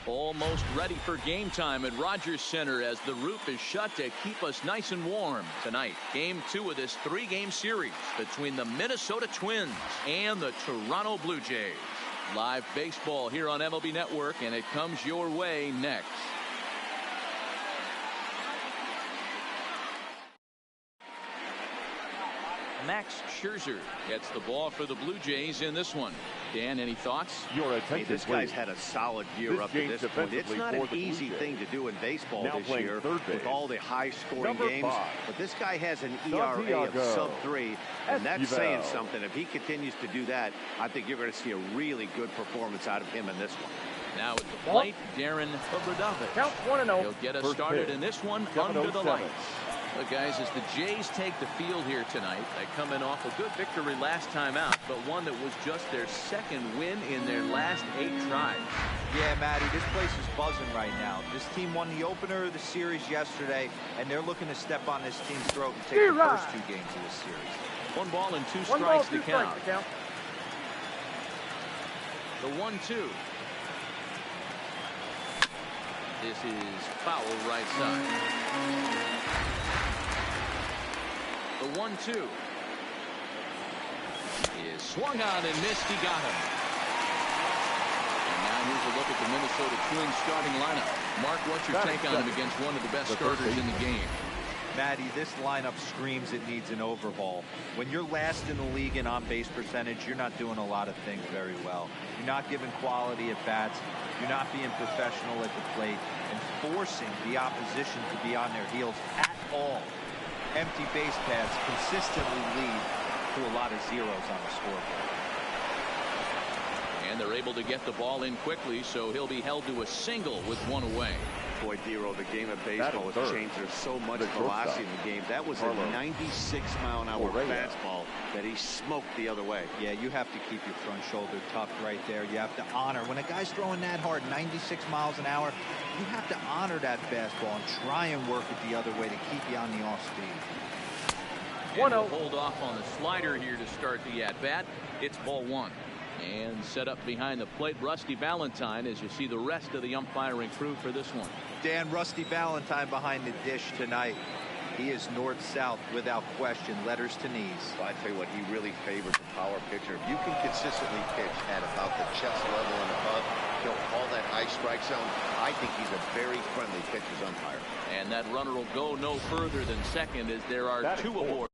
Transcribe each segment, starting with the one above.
Almost ready for game time at Rogers Center as the roof is shut to keep us nice and warm. Tonight, game 2 of this 3-game series between the Minnesota Twins and the Toronto Blue Jays. Live baseball here on MLB Network, and it comes your way next. Max Scherzer gets the ball for the Blue Jays in this one. Dan, any thoughts? Hey, this guy's had a solid year up to this point. It's not an easy thing to do in baseball this year with all the high-scoring games. But this guy has an ERA of sub-3, and that's saying something. If he continues to do that, I think you're going to see a really good performance out of him in this one. Now at the plate, Darren Bobrovich. Count 1-0. He'll get us started in this one under the lights. Look, guys, as the Jays take the field here tonight, they come in off a good victory last time out, but one that was just their second win in their last 8 tries. Yeah, Matty, this place is buzzing right now. This team won the opener of the series yesterday, and they're looking to step on this team's throat and take the first 2 games of this series. 1 ball and 2 strikes to count. The 1-2. This is foul right side. The 1-2 is swung on and missed. He got him. And now here's a look at the Minnesota Twins starting lineup. Mark, what's your take on him against one of the best starters in the game? Matty, this lineup screams it needs an overhaul. When you're last in the league in on-base percentage, you're not doing a lot of things very well. You're not giving quality at bats. You're not being professional at the plate and forcing the opposition to be on their heels at all. Empty base paths consistently lead to a lot of zeros on the scoreboard. And they're able to get the ball in quickly, so he'll be held to a single with 1 away. Boy, Dero, the game of baseball has changed. There's so much velocity in the game. That was a 96-mile-an-hour fastball that he smoked the other way. Yeah, you have to keep your front shoulder tucked right there. You have to honor. When a guy's throwing that hard, 96 miles an hour, you have to honor that fastball and try and work it the other way to keep you on the off speed. And he'll hold off on the slider here to start the at-bat. It's ball 1. And set up behind the plate, Rusty Valentine, as you see the rest of the umpiring crew for this one. Dan, Rusty Valentine behind the dish tonight. He is north-south without question, letters to knees. Well, I tell you what, he really favors the power pitcher. If you can consistently pitch at about the chest level and above, he'll call that high strike zone. I think he's a very friendly pitcher's umpire. And that runner will go no further than second as there are 2 aboard.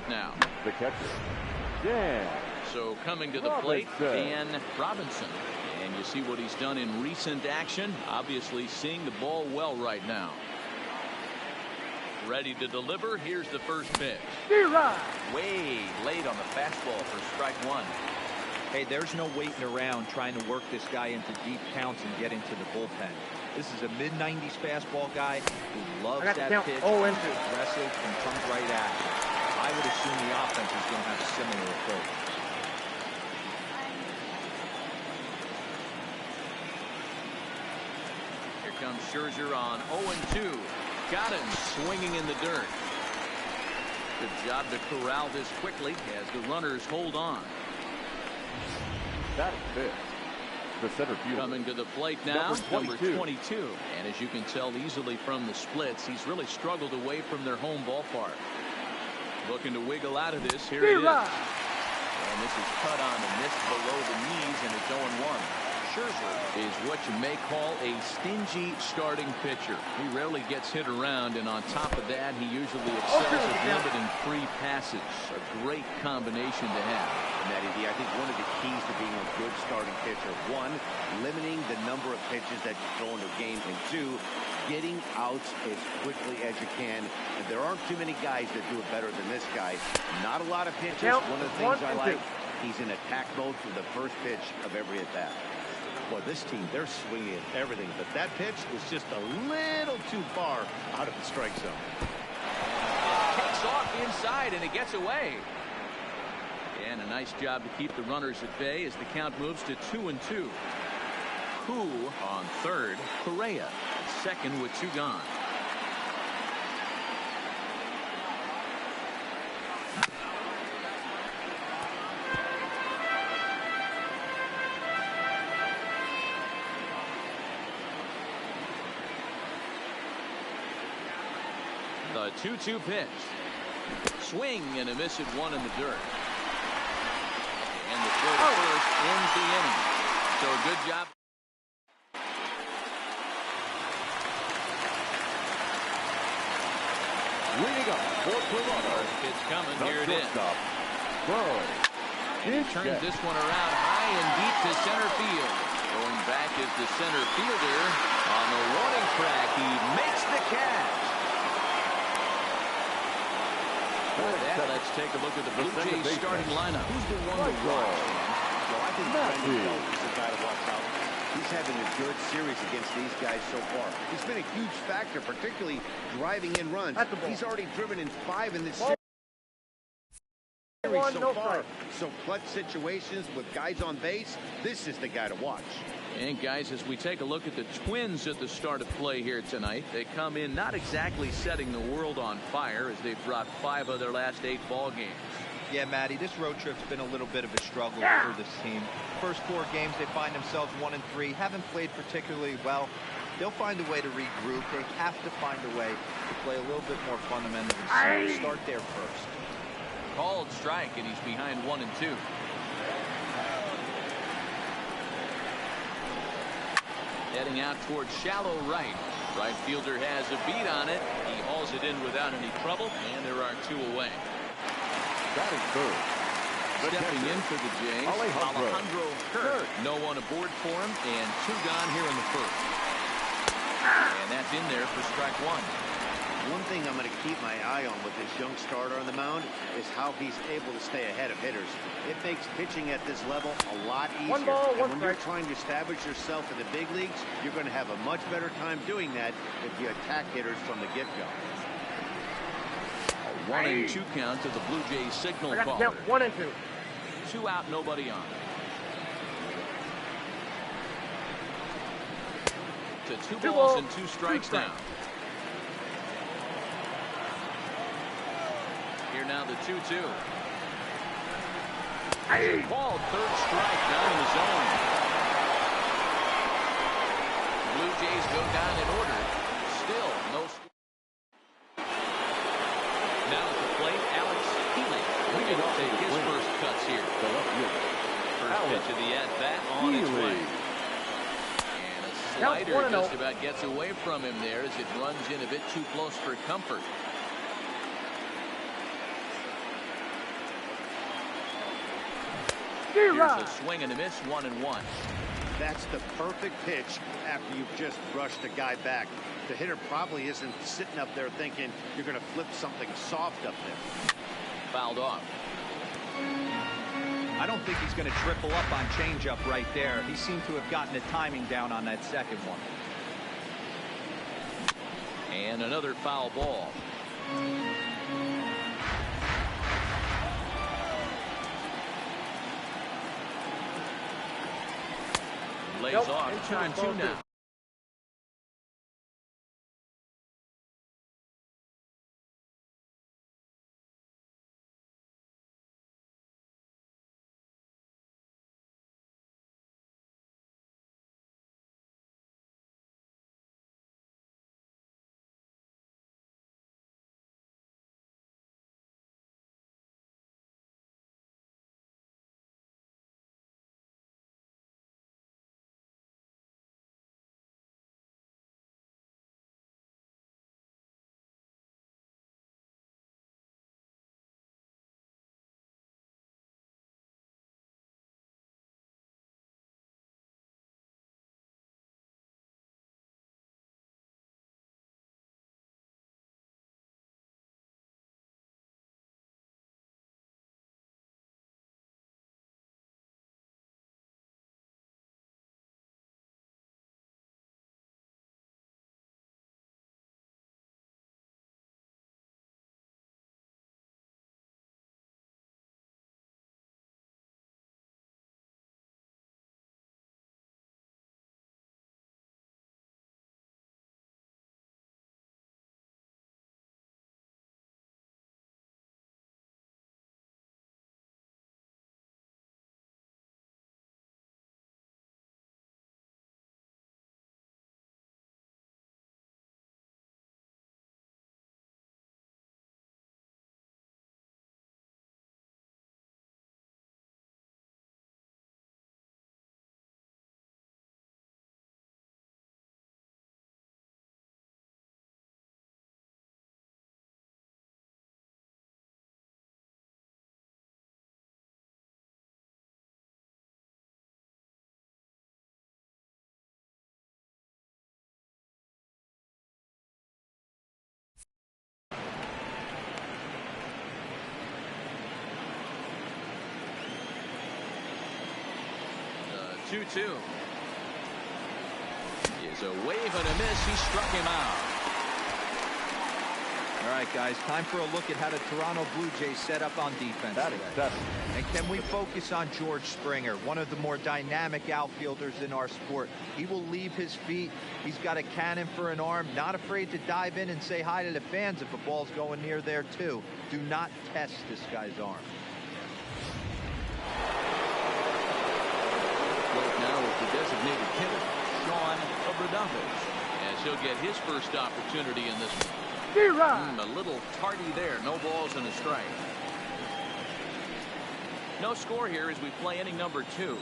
Now the catcher, Dan. So coming to the plate, Dan Robinson, and you see what he's done in recent action. Obviously seeing the ball well right now. Ready to deliver. Here's the first pitch. Way late on the fastball for strike 1. Hey, there's no waiting around trying to work this guy into deep counts and get into the bullpen. This is a mid-90s fastball guy who loves that pitch, aggressive, and comes right at you. I would assume the offense is going to have a similar approach. Here comes Scherzer on 0-2. Got him swinging in the dirt. Good job to corral this quickly as the runners hold on. That is it. The center fielder. Coming to the plate now, number 22. And as you can tell easily from the splits, he's really struggled away from their home ballpark. Looking to wiggle out of this. Here it is. And this is cut on and missed below the knees, and it's 0-1. Scherzer is what you may call a stingy starting pitcher. He rarely gets hit around, and on top of that, he usually excels at limiting free passes. A great combination to have. Matty D, I think one of the keys to being a good starting pitcher, one, limiting the number of pitches that you throw in a game, and two, getting outs as quickly as you can. And there aren't too many guys that do it better than this guy. Not a lot of pitches. One of the things I like, he's in attack mode for the first pitch of every at bat. Well, this team, they're swinging at everything, but that pitch was just a little too far out of the strike zone. Takes off inside, and it gets away. And a nice job to keep the runners at bay as the count moves to 2-2. Koo on third. Correa second with 2 gone. The 2-2 pitch. Swing and a miss at 1 in the dirt. And the throw to first ends the inning. So good job. Leading up for Toronto. It's coming. Here it is. And he turns this one around high and deep to center field. Going back is the center fielder. On the warning track, he makes the catch. Let's take a look at the Blue Jays starting lineup. Who's the one to watch? Well, I think Brandon Belt is the guy to watch out. He's having a good series against these guys so far. He's been a huge factor, particularly driving in runs. He's already driven in 5 in this series so far. So clutch situations with guys on base, this is the guy to watch. And guys, as we take a look at the Twins at the start of play here tonight, they come in not exactly setting the world on fire as they've dropped 5 of their last 8 ball games. Yeah, Matty, this road trip's been a little bit of a struggle for this team. First 4 games, they find themselves 1-3, haven't played particularly well. They'll find a way to regroup. They have to find a way to play a little bit more fundamentally. Start there first. Called strike, and he's behind 1-2. Heading out towards shallow right. Right fielder has a beat on it. He hauls it in without any trouble, and there are 2 away. Batting third. Stepping in for the Jays, Alejandro Kirk. No one aboard for him, and 2 gone here in the first. And that's in there for strike 1. One thing I'm going to keep my eye on with this young starter on the mound is how he's able to stay ahead of hitters. It makes pitching at this level a lot easier. One ball, one when you're trying to establish yourself in the big leagues, you're going to have a much better time doing that if you attack hitters from the get-go. A 1-2 count to the Blue Jays signal caller. 1-2. 2 out, nobody on. To 2 balls and 2 strikes now. Here now the 2-2. Ball, 3rd strike down in the zone. Blue Jays go down in order. Still no. Now at the plate, Alex Healy. We can take his first cuts here. First pitch of the at-bat on its way. And a slider just about gets away from him there as it runs in a bit too close for comfort. Here's a swing and a miss, 1-1. That's the perfect pitch after you've just brushed a guy back. The hitter probably isn't sitting up there thinking you're going to flip something soft up there. Fouled off. I don't think he's going to triple up on changeup right there. He seemed to have gotten the timing down on that second one. And another foul ball. Lays off 2-2 now. 2-2. Is a wave and a miss. He struck him out. All right, guys, time for a look at how the Toronto Blue Jays set up on defense today. And can we focus on George Springer, one of the more dynamic outfielders in our sport? He will leave his feet. He's got a cannon for an arm, not afraid to dive in and say hi to the fans if a ball's going near there, too. Do not test this guy's arm. Right now is the designated hitter, Sean Obradovich, as he'll get his first opportunity in this one. A little tardy there. No balls and a strike. No score here as we play inning number 2. Ground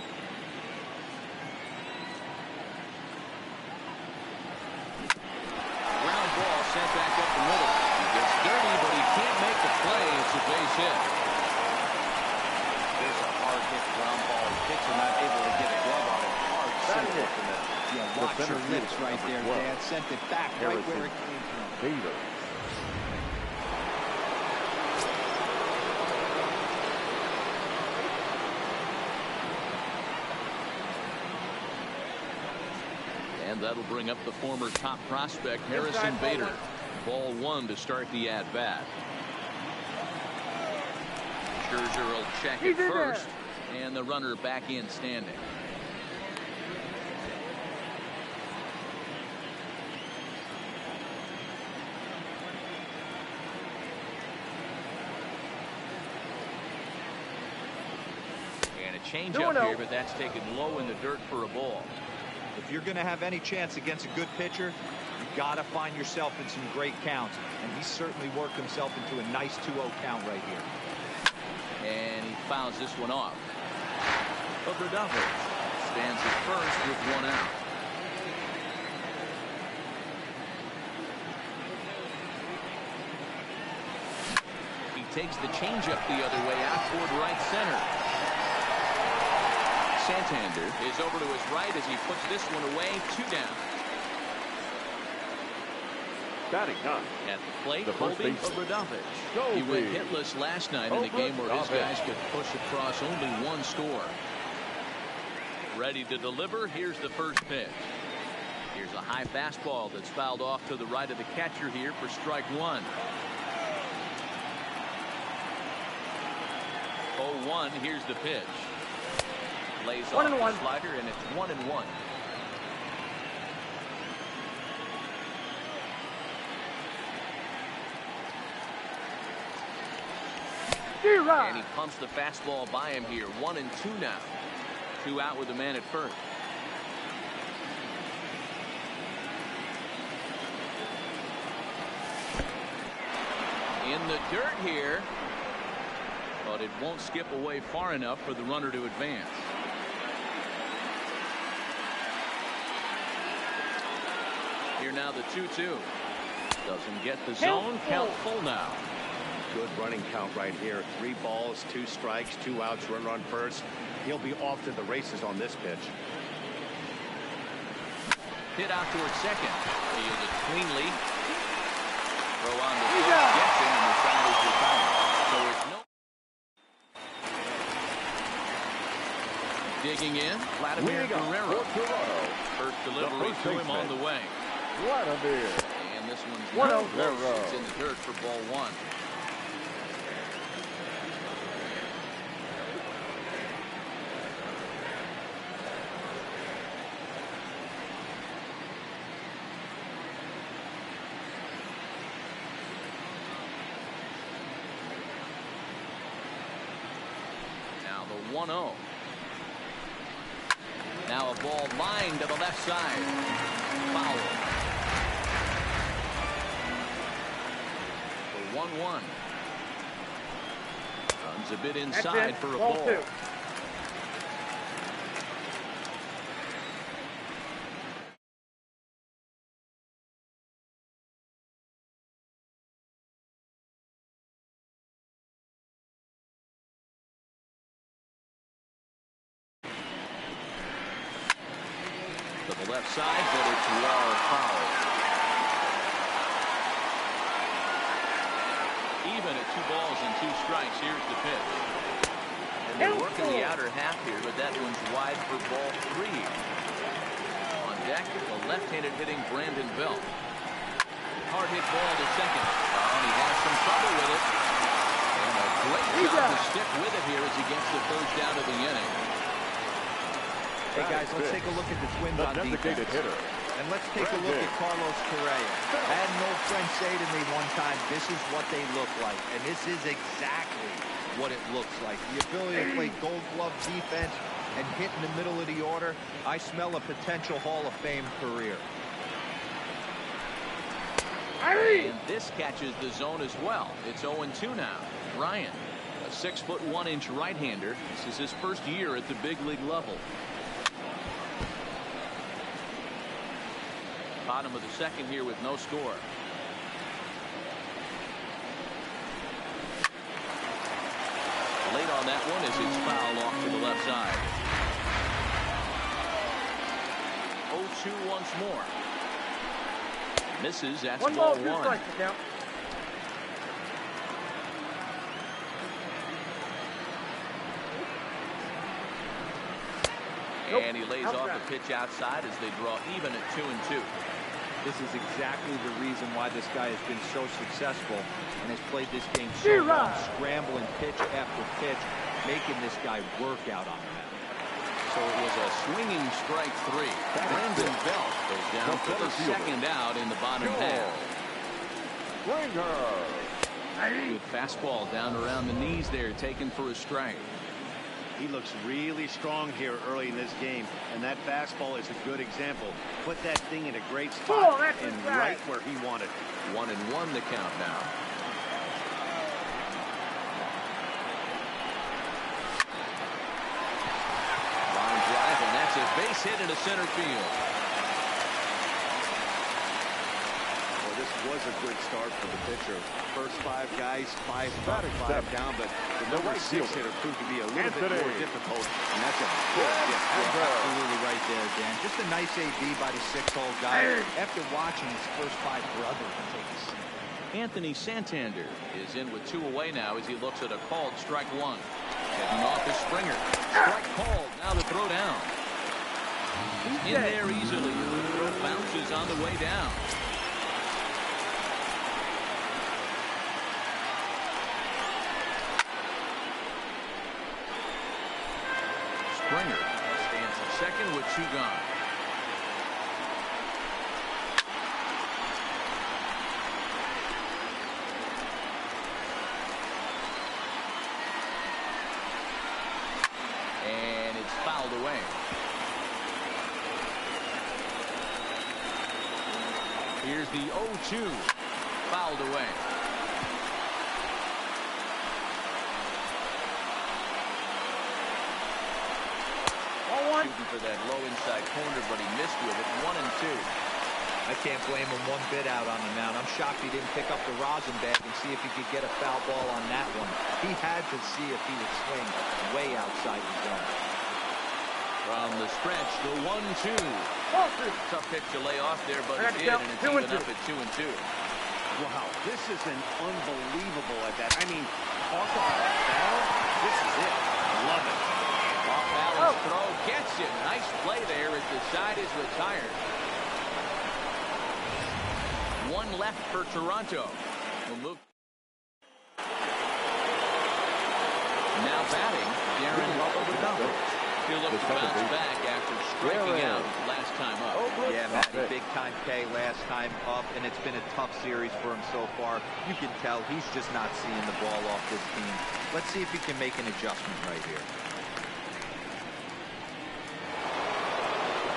ball sent back up the middle. He gets dirty, but he can't make the play. It's a base hit. There's a hard hit ground ball. Pitcher not able to get a glove on it. Hard center. Yeah, watch your lips right there, Dad. Sent it back right where it came from. Bader. And that'll bring up the former top prospect, Harrison Bader. Ball 1 to start the at-bat. Scherzer will check it first, and the runner back in standing. And a changeup here, but that's taken low in the dirt for a ball. If you're going to have any chance against a good pitcher, you've got to find yourself in some great counts. And he certainly worked himself into a nice 2-0 count right here. And he fouls this one off. Obradovich stands at first with 1 out. He takes the changeup the other way out toward right center. Santander is over to his right as he puts this one away. 2 down. Batting none. At the plate, Colby Obradovich. He went hitless last night in a game where his guys could push across only 1 score. Ready to deliver. Here's the first pitch. Here's a high fastball that's fouled off to the right of the catcher here for strike 1. 0-1. Here's the pitch. Lays off the slider, and it's 1-1. And he pumps the fastball by him here. 1-2 now. 2 out with the man at first. In the dirt here, but it won't skip away far enough for the runner to advance. Here now the 2-2. Doesn't get the zone. Count full now. Good running count right here. 3 balls, 2 strikes, 2 outs, runner on first. He'll be off to the races on this pitch. Hit out towards second. Fielded cleanly. Throw on the first. Gets him, and the side is retired. So it's no. Digging in, Vladimir Guerrero. First delivery to him on the way. Vladimir. And this one's no close. It's in the dirt for ball 1. Now the 1-0. Now a ball lined to the left side. Foul. The 1-1. Runs a bit inside for a ball. 2. To the left side, but it's well fouled. Even at 2 balls and 2 strikes, here's the pitch. And They're working the outer half here, but that one's wide for ball 3. On deck, the left-handed hitting Brandon Belt. Hard hit ball to second. And he has some trouble with it. And a great job to stick with it here as he gets the first down of the inning. Hey guys, let's take a look at the Twins on defense. And let's take a look at Carlos Correa. I had an old friend say to me one time, this is what they look like. And this is exactly what it looks like. The ability to play gold glove defense and hit in the middle of the order. I smell a potential Hall of Fame career. And this catches the zone as well. It's 0-2 now. Ryan, a 6'1" right-hander. This is his first year at the big league level. Bottom of the second here with no score. Late on that one as it's foul off to the left side. 0-2 once more. Misses. That's ball 1. And he lays off the pitch outside as they draw even at 2-2. This is exactly the reason why this guy has been so successful and has played this game so long, scrambling pitch after pitch, making this guy work out on the mound. So it was a swinging strike 3. Brandon Belt goes down for the second out in the bottom half. Good fastball down around the knees there, taken for a strike. He looks really strong here early in this game, and that fastball is a good example. Put that thing in a great spot and right where he wanted. 1-1 the count now. Line drive, and that's a base hit into center field. Well, this was a good start for the pitcher. First 5 guys, 5 down, but the number 6 hitter proved to be a little bit more difficult, and that's a good hit. Yeah, absolutely right there, Dan. Just a nice AB by the 6-hole guy after watching his first 5 brothers take a seat. Anthony Santander is in with 2 away now as he looks at a called strike 1. Heading off is Springer. Strike called. Now the throw down. In there easily. The throw bounces on the way down. Springer stands at second with 2 gone. And it's fouled away. Here's the 0-2. Fouled away. Shooting for that low inside corner, but he missed with it. 1-2. I can't blame him one bit out on the mound. I'm shocked he didn't pick up the rosin bag and see if he could get a foul ball on that one. He had to see if he would swing way outside the zone. From the stretch, the 1-2. Tough pitch to lay off there, but he did, and it's even up at 2-2. Wow, this is an unbelievable at that. I mean, talk about a foul. This is it. Love it. Off balance throw gets it. Nice play there as the side is retired. 1 left for Toronto. We'll move. Now batting, Darren Lovell. He'll look to bounce back after striking out last time up. Yeah, Matty, big time K last time up, and it's been a tough series for him so far. You can tell he's just not seeing the ball off this team. Let's see if he can make an adjustment right here.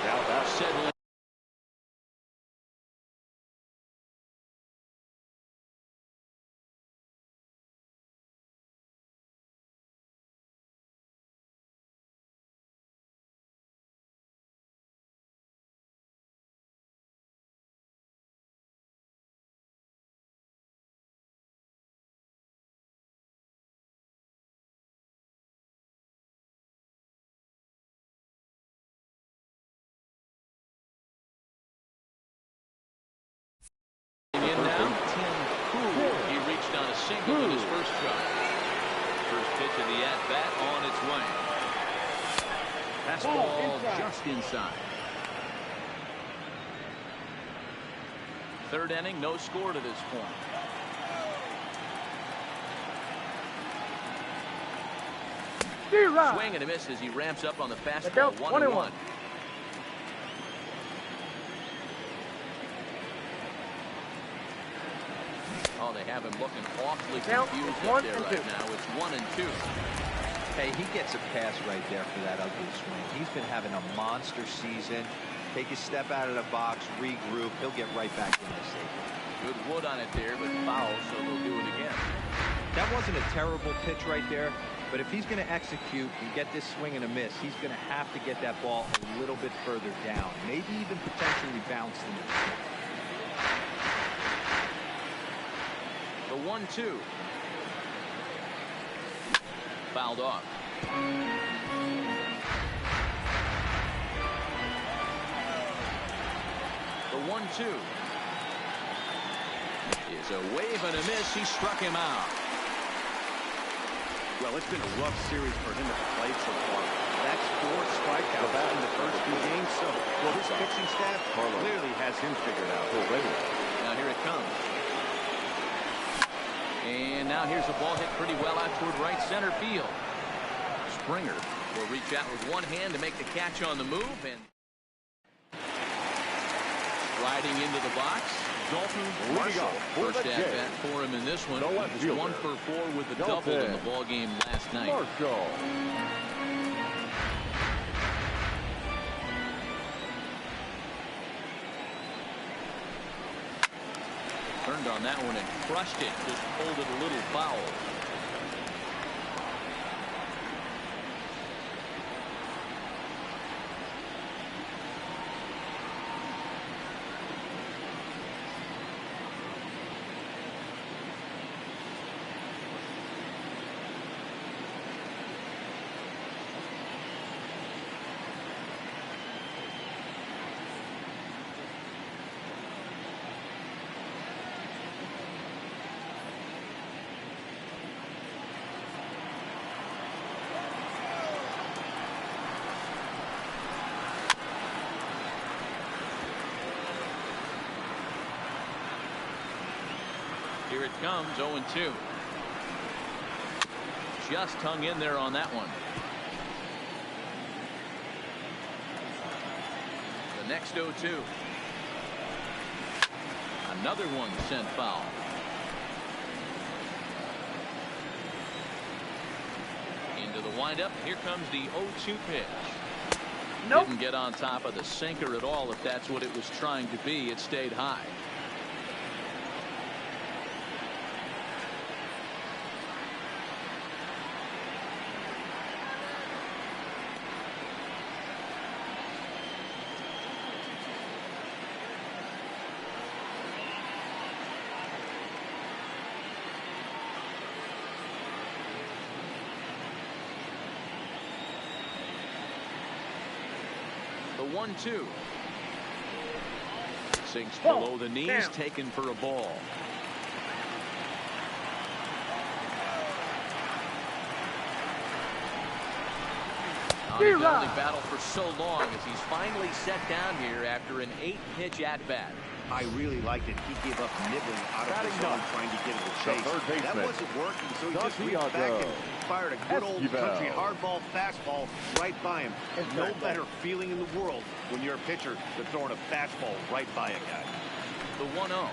Now that's settling. In now, Tim Cool. He reached on a single in his first try. First pitch of the at-bat on its way. Fastball just inside. Third inning, no score to this point. Swing and a miss as he ramps up on the fastball. 1-1. Oh, they have him looking awfully confused up there right now. It's 1-2. Hey, he gets a pass right there for that ugly swing. He's been having a monster season. Take a step out of the box, regroup. He'll get right back in this safety. Good wood on it there, but foul, so they'll do it again. That wasn't a terrible pitch right there, but if he's going to execute and get this swing and a miss, he's going to have to get that ball a little bit further down, maybe even potentially bounce into the swing. The 1-2. Fouled off. The 1-2 is a wave and a miss. He struck him out. Well, it's been a rough series for him at the plate so far. That's 4 strikeouts in the first 2 games. So, well, his pitching staff clearly has him figured out. Now here it comes. And now here's a ball hit pretty well out toward right center field. Springer will reach out with one hand to make the catch on the move, and riding into the box, Dalton Marshall. First at bat for him in this one. He was 1 for 4 with a double in the ball game last night. Turned on that one and crushed it. Just pulled it a little foul. Here it comes, 0-2. Just hung in there on that one. The next 0-2. Another one sent foul. Into the windup. Here comes the 0-2 pitch. Nope. Didn't get on top of the sinker at all. If that's what it was trying to be, it stayed high. The 1-2 sinks below the knees, taken for a ball. He's only battled for so long as he's finally set down here after an 8-pitch at-bat. I really liked it. He gave up nibbling out of the zone trying to get it to chase. That wasn't working, so he just reached back and fired a good old country hardball fastball right by him. No better feeling in the world when you're a pitcher than throwing a fastball right by a guy. The 1-0.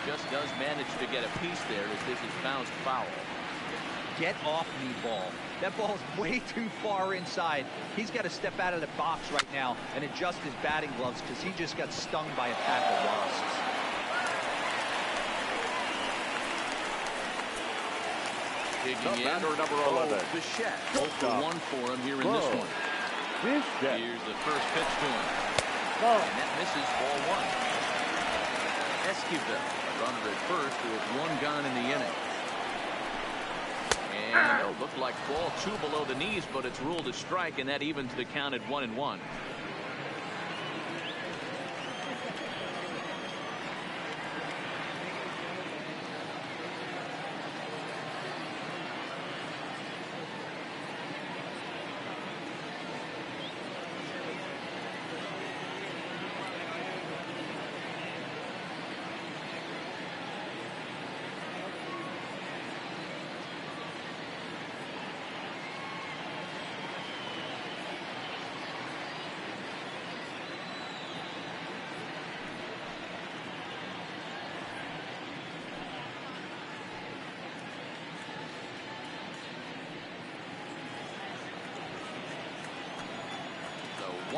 Just does manage to get a piece there as this is bounced foul. Get off me, ball. That ball's way too far inside. He's got to step out of the box right now and adjust his batting gloves because he just got stung by a pack of wasps. Digging in, number 11. Bichette. 0-1 for him here in this one. Here's the first pitch to him. And that misses ball 1. Esquivel, a runner at first with 1 gone in the inning. And it looked like ball 2 below the knees, but it's ruled a strike, and that evens the count at 1-1.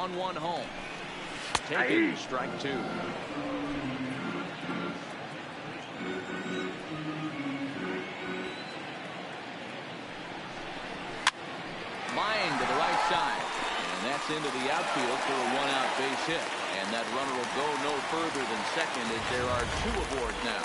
1-1 home. Taken, strike 2. Line to the right side. And that's into the outfield for a 1-out base hit. And that runner will go no further than second as there are 2 aboard now.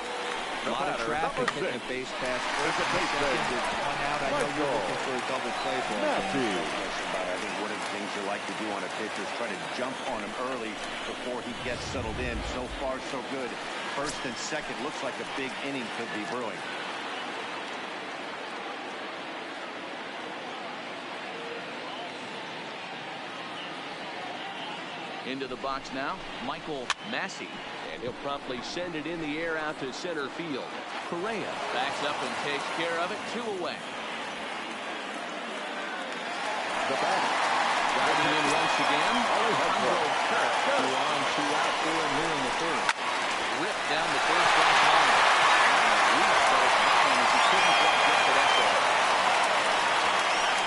A lot of traffic hitting the base pass. First and second is 1 out. I know you're looking for a double play ball. I think one of the things you like to do on a pitcher is try to jump on him early before he gets settled in. So far, so good. First and second looks like a big inning could be brewing. Into the box now, Michael Massey, and he'll promptly send it in the air out to center field. Correa backs up and takes care of it. 2 away. The batter. Driving in once again. Alejandro Kirk, 2 on, 2 out, 4 new in the 3rd. Ripped down the first base line. Reed starts bowling as he couldn't quite get to that ball.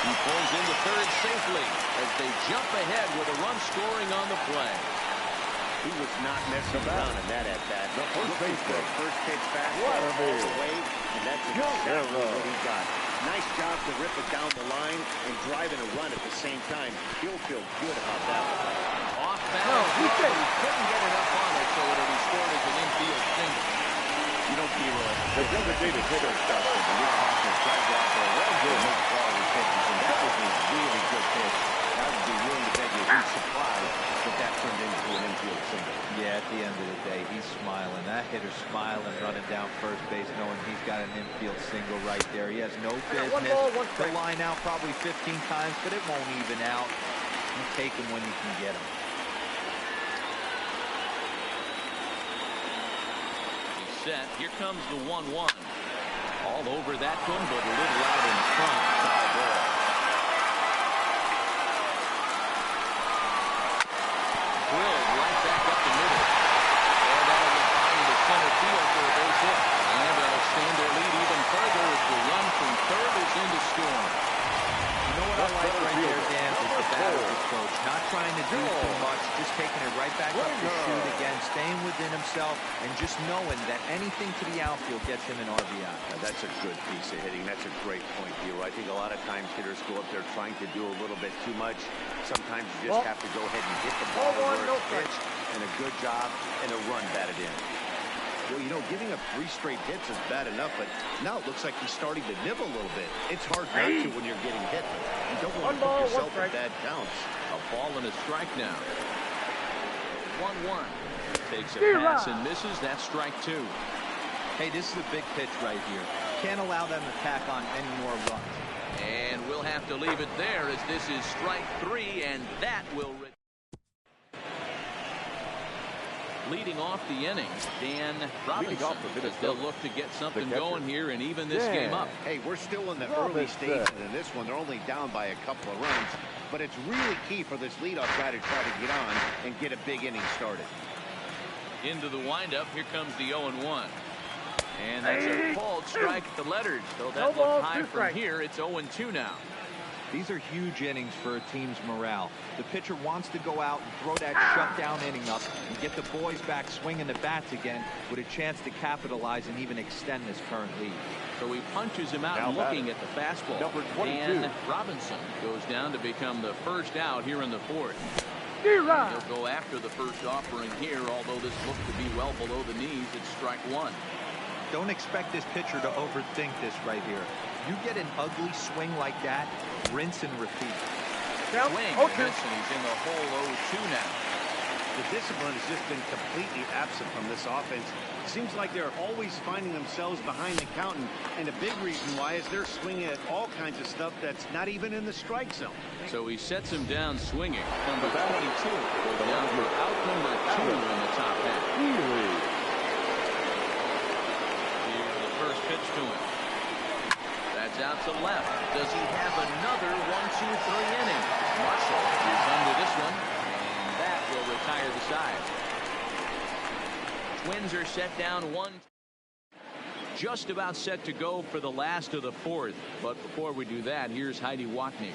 He pulls into 3rd safely as they jump ahead with a run scoring on the play. He was not messing around in that at-bat. The first baseman. First pitch fastball all the way, and that's exactly what he got. Nice job to rip it down the line and drive in a run at the same time. He'll feel good about that one. Off balance. He couldn't get it up on it, so it'll be scored as an infield single. You don't feel the designated hitter stuff. The Luke Hoffman tried to out there. Well, good. Make quality pitches, and that was a really good pitch. I would be willing to bet you'd be surprised that that turned into an infield single. Yeah, at the end of the day, he's smiling. That hitter's smiling, running down first base, knowing he's got an infield single right there. He has no business. He'll line out probably 15 times, but it won't even out. You take him when you can get him. Set. Here comes the 1-1. All over that one, but a little out in front. Foul ball. Drilled right back up the middle. And that'll get by into center field for a base hit. And they'll extend their lead even further as the run from 3rd is into scoring. You know what I like right there, Dan, is the batter's approach. Not trying to do too much, just taking it right back up to shoot again, staying within himself, and just knowing that anything to the outfield gets him an RBI. Now, that's a good piece of hitting. That's a great point, Hero. I think a lot of times hitters go up there trying to do a little bit too much. Sometimes you just have to go ahead and get the ball where it's pitched, and a good job, and a run batted in. Well, you know, giving up 3 straight hits is bad enough, but now it looks like he's starting to nibble a little bit. It's hard not to when you're getting hit. You don't want to put yourself in bad counts. A ball and a strike now. 1-1. Takes a pass and misses. That's strike 2. Hey, this is a big pitch right here. Can't allow them to tack on any more runs. And we'll have to leave it there as this is strike 3, and that will... Leading off the inning, Dan Robinson, as they'll look to get something going here and even this game up. Hey, we're still in the early stages in this one. They're only down by a couple of runs, but it's really key for this leadoff guy to try to get on and get a big inning started. Into the windup, here comes the 0-1. And that's a called strike at the letters. So that looks high from here. It's 0-2 now. These are huge innings for a team's morale. The pitcher wants to go out and throw that shutdown inning up and get the boys back swinging the bats again with a chance to capitalize and even extend this current lead. So he punches him out and looking at the fastball. Dan Robinson goes down to become the first out here in the 4th. He'll go after the first offering here, although this looked to be well below the knees. It's strike 1. Don't expect this pitcher to overthink this right here. You get an ugly swing like that, rinse and repeat. Swing, and he's in the hole 0-2 now. The discipline has just been completely absent from this offense. It seems like they're always finding themselves behind the count, and a big reason why is they're swinging at all kinds of stuff that's not even in the strike zone. So he sets him down swinging. Number 22 goes down for out number 2 in the top half. Here's the first pitch to him. That's out to left. Does he have another 1-2-3 inning? Marshall is under this one, and that will retire the side. Twins are set down 1. Just about set to go for the last of the 4th. But before we do that, here's Heidi Watney.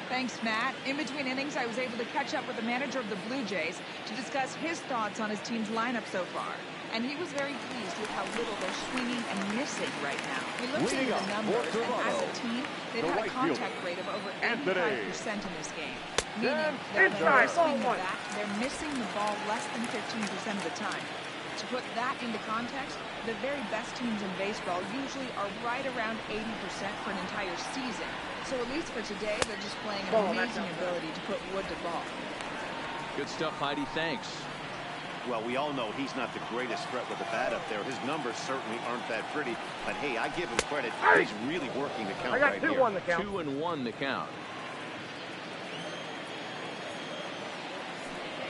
Thanks, Matt. In between innings, I was able to catch up with the manager of the Blue Jays to discuss his thoughts on his team's lineup so far. And he was very pleased with how little they're swinging and missing right now. We looked into the numbers, and as a team, they've had a contact rate of over 85% in this game. Meaning that when they're swinging back, they're missing the ball less than 15% of the time. To put that into context, the very best teams in baseball usually are right around 80% for an entire season. So at least for today, they're displaying an amazing ability to put wood to ball. Good stuff, Heidi. Thanks. Well, we all know he's not the greatest threat with the bat up there. His numbers certainly aren't that pretty. But, hey, I give him credit. He's really working the count right here. 2-1 the count. 2-1 the count.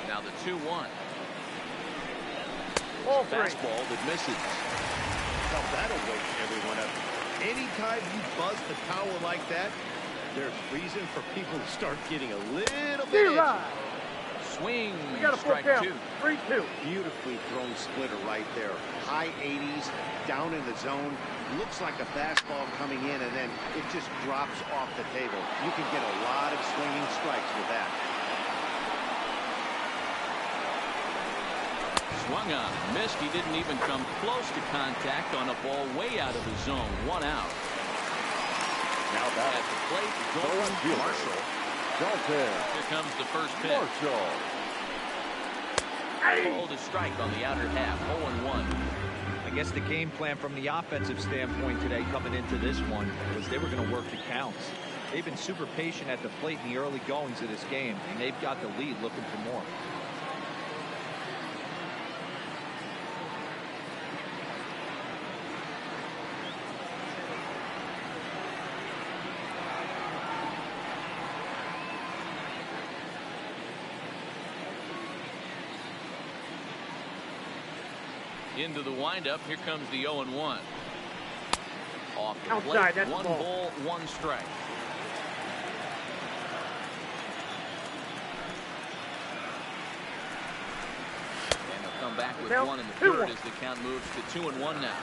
Now the 2-1. Fastball that misses. Now that'll wake everyone up. Anytime you buzz the tower like that, there's reason for people to start getting a little bit edgy. Swing. We got a full count. 3-2. Beautifully thrown splitter right there. High 80s, down in the zone. Looks like a fastball coming in, and then it just drops off the table. You can get a lot of swinging strikes with that. Swung on, missed. He didn't even come close to contact on a ball way out of the zone. 1 out. Now back at the plate, Dalton Marshall. Here comes the first pitch. Marshall. Ball to strike on the outer half. 0-1. I guess the game plan from the offensive standpoint today coming into this one was they were going to work the counts. They've been super patient at the plate in the early goings of this game, and they've got the lead looking for more. Into the windup. Here comes the 0-1. Off the outside, plate. 1 ball, 1 strike. And they'll come back with 1 in the third as the count moves to 2-1 now.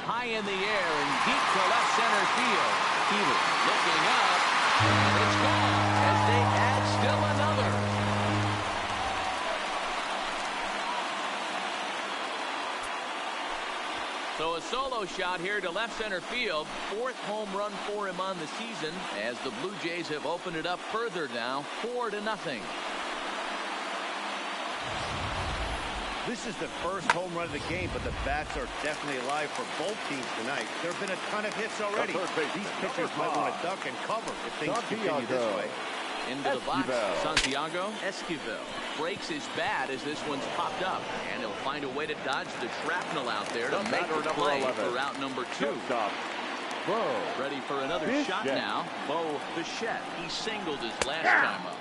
High in the air and deep to left center field. Keeler looking up, and it's gone as they add still another. So a solo shot here to left center field. 4th home run for him on the season as the Blue Jays have opened it up further now, 4-0. This is the first home run of the game, but the bats are definitely alive for both teams tonight. There have been a ton of hits already. These pitchers might want to duck and cover if things continue this way. Into the box, Santiago Esquivel breaks his bat as this one's popped up, and he'll find a way to dodge the shrapnel out there to make the play for out number 2. Ready for another shot now. Bo Bichette. He singled his last time up,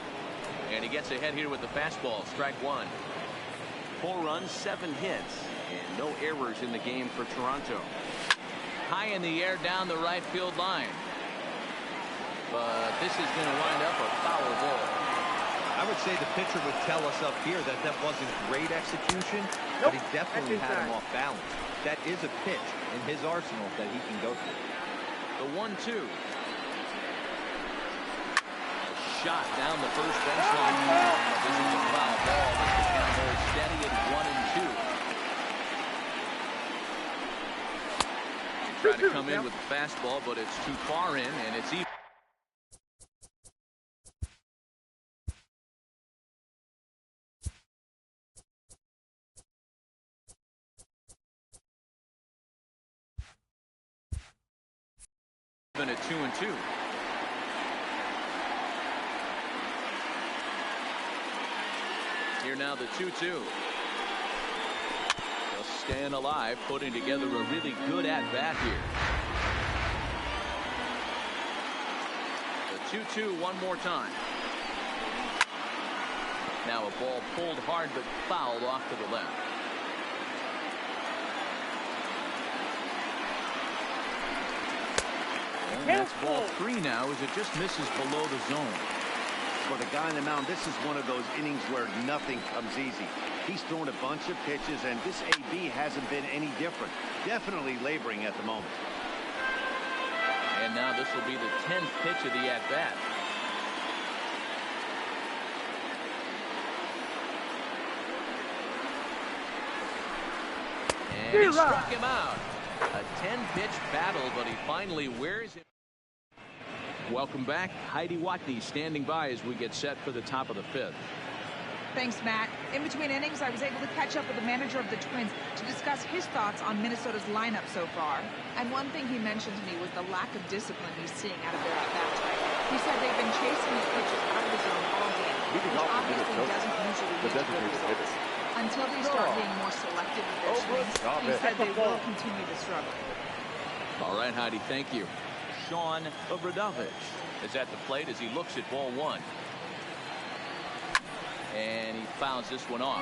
and he gets ahead here with the fastball. Strike 1. 4 runs, 7 hits, and no errors in the game for Toronto. High in the air down the right field line. But this is going to wind up a foul ball. I would say the pitcher would tell us up here that that wasn't great execution, but he definitely had him off balance. That is a pitch in his arsenal that he can go through. The 1-2. Shot down the first baseline. This is a foul ball. The count holds steady at 1-2. Try to come in with the fastball, but it's too far in, and it's even. At 2-2. Here now the 2-2. They'll staying alive, putting together a really good at-bat here. The 2-2 one more time. Now a ball pulled hard but fouled off to the left. And that's ball 3 now as it just misses below the zone. for the guy on the mound, this is one of those innings where nothing comes easy. He's thrown a bunch of pitches, and this AB hasn't been any different. Definitely laboring at the moment. And now this will be the 10th pitch of the at-bat. And he struck him out. A 10-pitch battle, but he finally wears him. Welcome back. Heidi Watney standing by as we get set for the top of the 5th. Thanks, Matt. In between innings, I was able to catch up with the manager of the Twins to discuss his thoughts on Minnesota's lineup so far. And one thing he mentioned to me was the lack of discipline he's seeing out of their at-bats right now. He said they've been chasing these pitches out of the zone all game, which obviously doesn't usually lead to good results. Until they start being more selective with their swings, he said they will continue to struggle. All right, Heidi, thank you. Sean Obradovich is at the plate as he looks at ball 1. And he fouls this one off.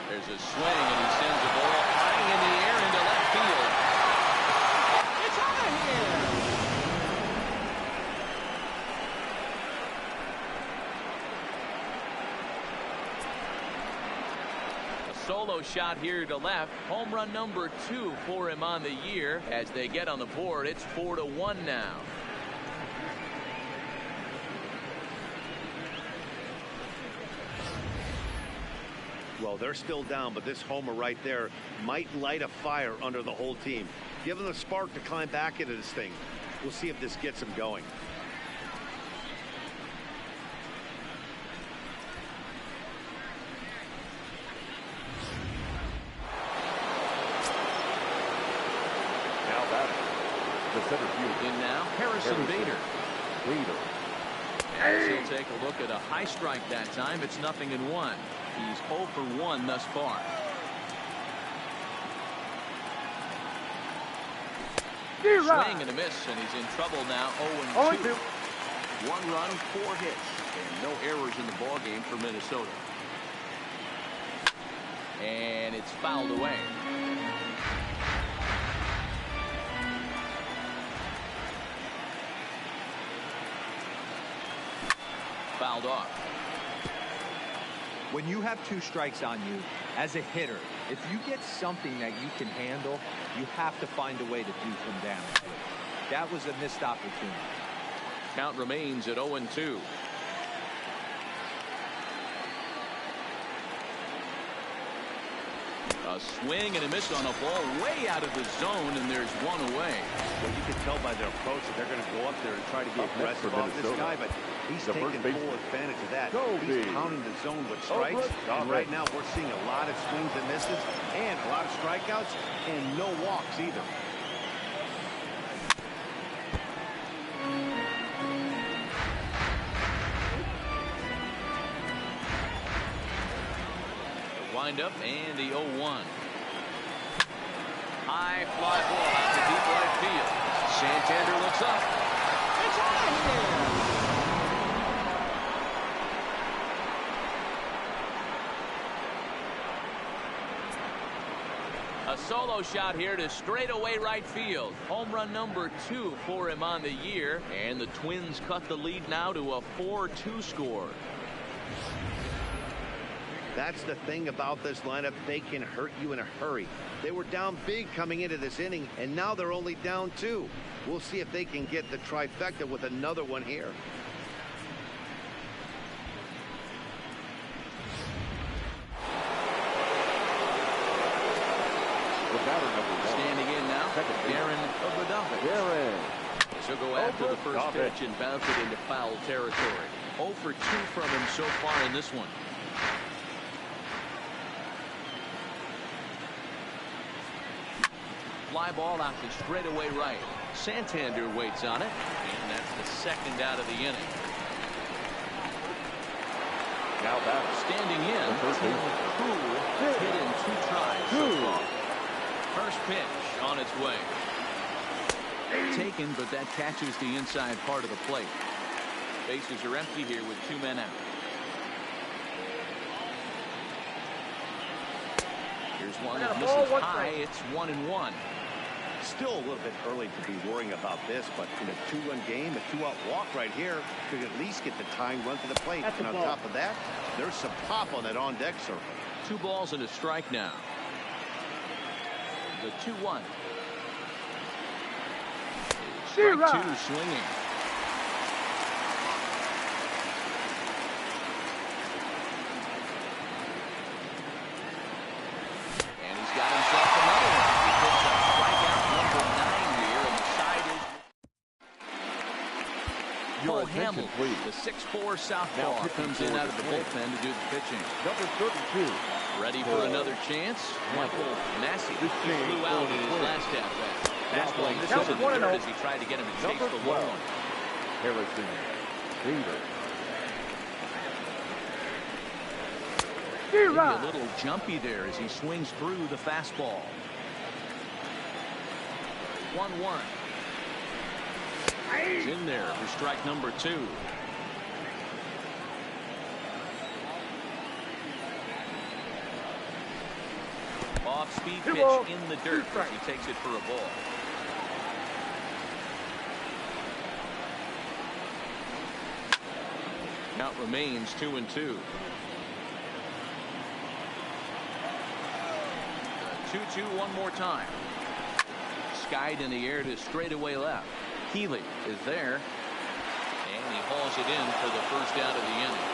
There's a swing, and he sends the ball high in the air into left field. It's out of here. A solo shot here to left. Home run number 2 for him on the year. As they get on the board, it's 4-1 now. Well, they're still down, but this homer right there might light a fire under the whole team. Give them the spark to climb back into this thing. We'll see if this gets them going. Now batting, the center field. In now, Harrison Bader. As he'll take a look at a high strike that time. It's 0-1. He's 0 for 1 thus far. Swing and a miss, and he's in trouble now. 0-2. 1 run, 4 hits, and no errors in the ball game for Minnesota. And it's fouled away. Fouled off. When you have 2 strikes on you, as a hitter, if you get something that you can handle, you have to find a way to do some damage with it. That was a missed opportunity. Count remains at 0-2. A swing and a miss on a ball way out of the zone, and there's 1 away. Well, you can tell by their approach that they're going to go up there and try to be aggressive on this guy, but he's taking full advantage of that. He's pounding the zone with strikes, and right now we're seeing a lot of swings and misses, and a lot of strikeouts, and no walks either. Wind up and the 0-1. High fly ball out to deep right field. Santander looks up. It's out of here. A solo shot here to straightaway right field. Home run number 2 for him on the year, and the Twins cut the lead now to a 4-2 score. That's the thing about this lineup. They can hurt you in a hurry. They were down big coming into this inning, and now they're only down 2. We'll see if they can get the trifecta with another one here. Standing in now, Darren Obradovich. She'll go after the first pitch and bounce it into foul territory. 0 for 2 from him so far in this one. Fly ball out to straightaway right. Santander waits on it, and that's the 2nd out of the inning. Now back. Standing in, Cool hit in 2 tries so far. First pitch on its way. Taken taken, but that catches the inside part of the plate. Bases are empty here with 2 men out. Here's one that misses high. It's 1-1. Still a little bit early to be worrying about this, but in a 2-run game, a 2-out walk right here could at least get the tying run to the plate. And on top of that, there's some pop on that on-deck circle. 2 balls and a strike now. The 2-1. Strike 2 swinging. And he's got himself another one. He picks up strikeout number 9 here, and the side is Cole Hamels, the 6'4" southpaw, comes in out of the bullpen to do the pitching. Number 32. Ready for another chance? Michael Massey. He flew out in his last at-bat. Fastball misses in the dirt as he tried to get him to chase the low one. Harrison Bader. Maybe a little jumpy there as he swings through the fastball. 1-1. He's in there for strike number 2. Off-speed pitch in the dirt as he takes it for a ball. Count remains 2-2. 2-2 one more time. Skied in the air to straightaway left. Healy is there, and he hauls it in for the first out of the inning.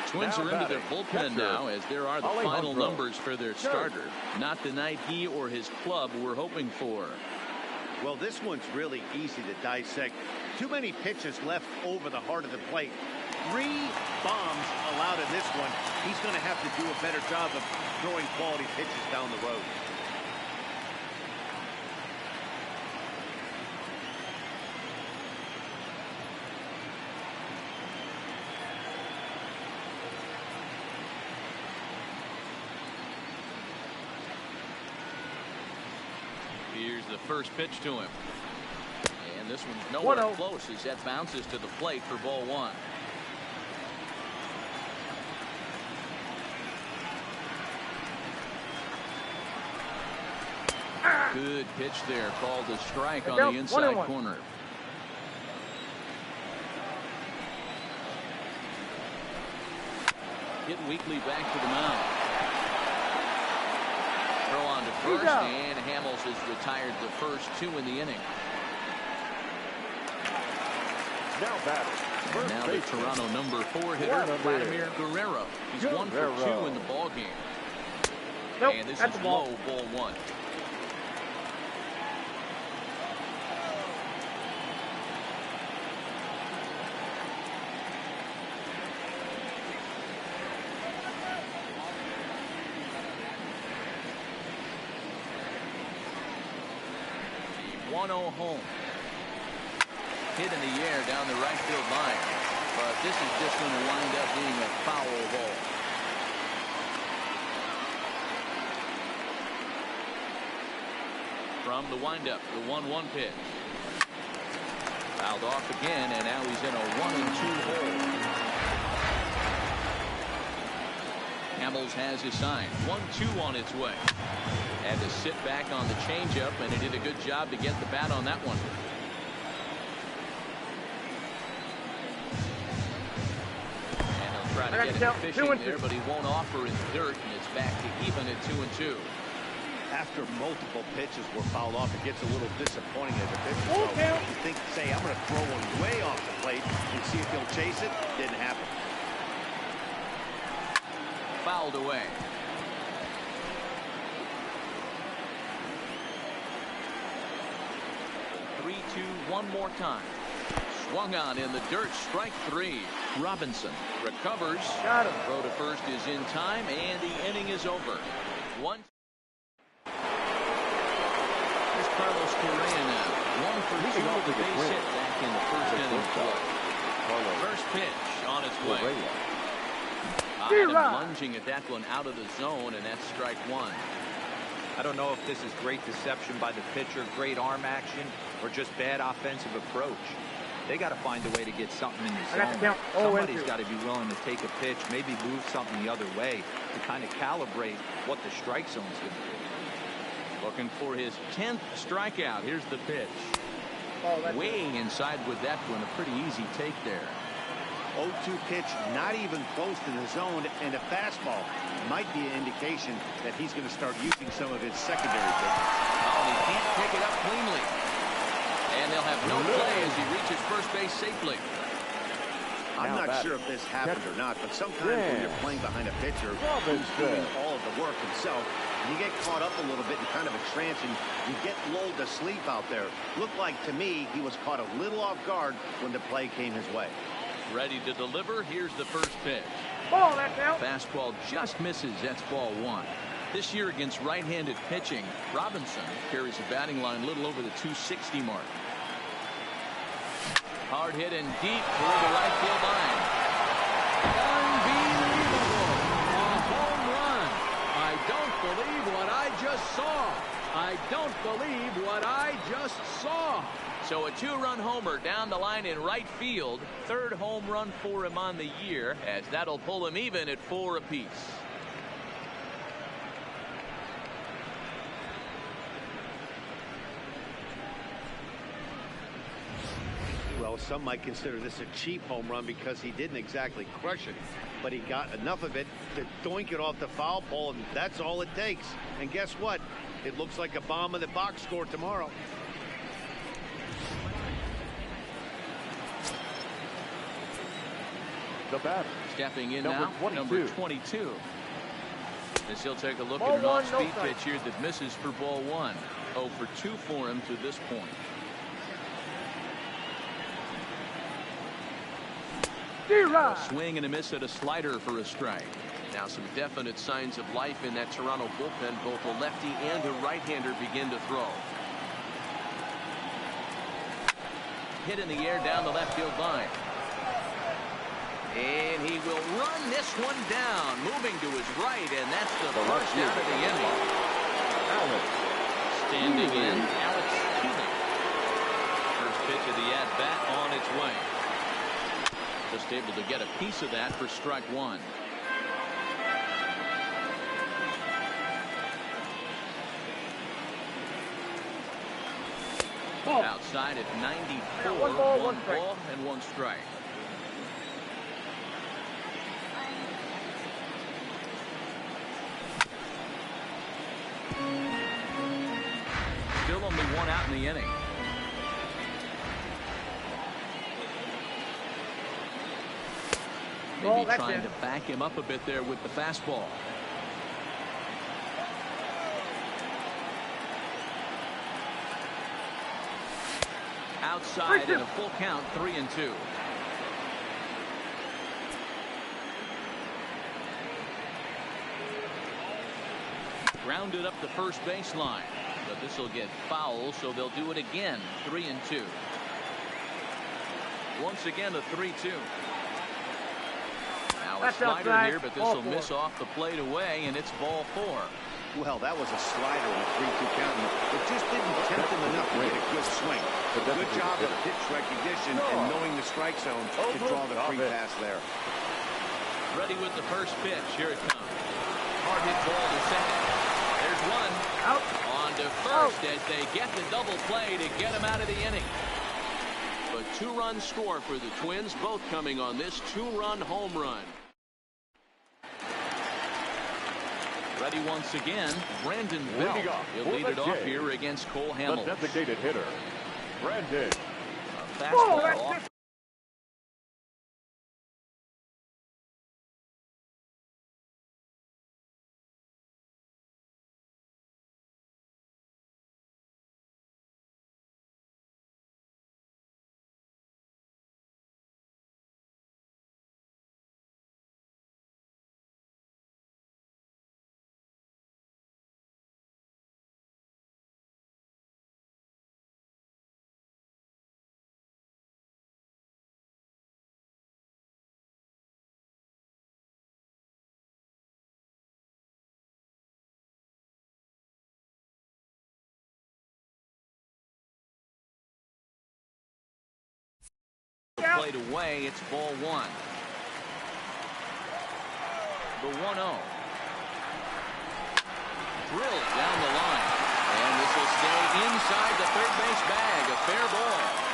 Twins are into their bullpen now, as there are the final numbers for their starter. Not the night he or his club were hoping for. Well, this one's really easy to dissect. Too many pitches left over the heart of the plate. 3 bombs allowed in this one. He's going to have to do a better job of throwing quality pitches down the road. Here's the first pitch to him. And this one's nowhere close as that bounces to the plate for ball 1. Good pitch there, called a strike on the inside corner. Hit weakly back to the mound. Throw on to first, and Hamels is retired the first 2 in the inning. Now batting. And now the Toronto number 4 hitter, Vladimir Guerrero. He's 1 for 2 in the ball game. And this is low, ball 1. The 1-0 home. Hit in the air down the right field line. But this is just going to wind up being a foul ball. From the windup, the 1-1 pitch. Fouled off again, and now he's in a 1-2 hole. Hamels has his sign. 1-2 on its way. Had to sit back on the changeup, and he did a good job to get the bat on that one. And he'll try to get him fishing there, but he won't offer in the dirt, and it's back to even at 2-2. After multiple pitches were fouled off, it gets a little disappointing as a pitcher. So you think, say, I'm going to throw one way off the plate and see if he'll chase it. Didn't happen. Fouled away. One more time. Swung on in the dirt. Strike 3. Robinson recovers. Got him. Throw to first is in time, and the inning is over. Here's Carlos Correa now. 1 for 2 with the base hit back in the first inning. First pitch on its way. Lunging at that one out of the zone, and that's strike 1. I don't know if this is great deception by the pitcher, great arm action, or just bad offensive approach. They got to find a way to get something in the zone. Somebody's got to be willing to take a pitch, maybe move something the other way to kind of calibrate what the strike zone is going to be. Looking for his 10th strikeout. Here's the pitch. Way inside with that one. A pretty easy take there. 0-2 pitch, not even close to the zone, and a fastball might be an indication that he's going to start using some of his secondary pitches. Oh, he can't pick it up cleanly. And they'll have no play as he reaches first base safely. I'm not sure if this happened or not, but sometimes when you're playing behind a pitcher who's doing all of the work himself, you get caught up a little bit in kind of a trance and you get lulled to sleep out there. Looked like to me he was caught a little off guard when the play came his way. Ready to deliver. Here's the first pitch. Ball, that's out. Fastball just misses. That's ball one. This year against right-handed pitching, Robinson carries a batting line a little over the 260 mark. Hard hit and deep toward the right field line. Unbelievable. A home run. I don't believe what I just saw. I don't believe what I just saw. So a two-run homer down the line in right field. Third home run for him on the year, as that'll pull him even at 4 apiece. Well, some might consider this a cheap home run because he didn't exactly crush it, but he got enough of it to doink it off the foul pole, and that's all it takes. And guess what? It looks like a bomb in the box score tomorrow. The batter. Stepping in Number now, 22. number 22. As he'll take a look at an off-speed pitch here that misses for ball one. 0 for 2 for him to this point. A swing and a miss at a slider for a strike. Now some definite signs of life in that Toronto bullpen. Both a lefty and a right-hander begin to throw. Hit in the air down the left field line. And he will run this one down, moving to his right, and that's the first out of the inning. Standing in, Alex Keeling. First pitch of the at-bat on its way. Just able to get a piece of that for strike one. Outside at 94, one ball and one strike. Still only one out in the inning. Maybe trying to back him up a bit there with the fastball. Outside in a full count, 3-2. Grounded up the first baseline, but this will get foul, so they'll do it again. 3-2. Once again, a 3-2. Now a slider here, but this will miss off the plate away, and it's ball 4. Well, that was a slider with 3-2 counting. It just didn't tempt him enough to get a good swing. Good job of pitch recognition and knowing the strike zone to draw the free pass there. Ready with the first pitch. Here it comes. Hard hit ball to second. There's one. Out. On to first as they get the double play to get him out of the inning. A 2-run score for the Twins, both coming on this 2-run home run. Ready once again, Brandon Belt. He'll lead it off here against Cole Hamels. The designated hitter, Brandon. A fastball off played away. It's ball one. The 1-0. Drilled down the line. And this will stay inside the third base bag. A fair ball.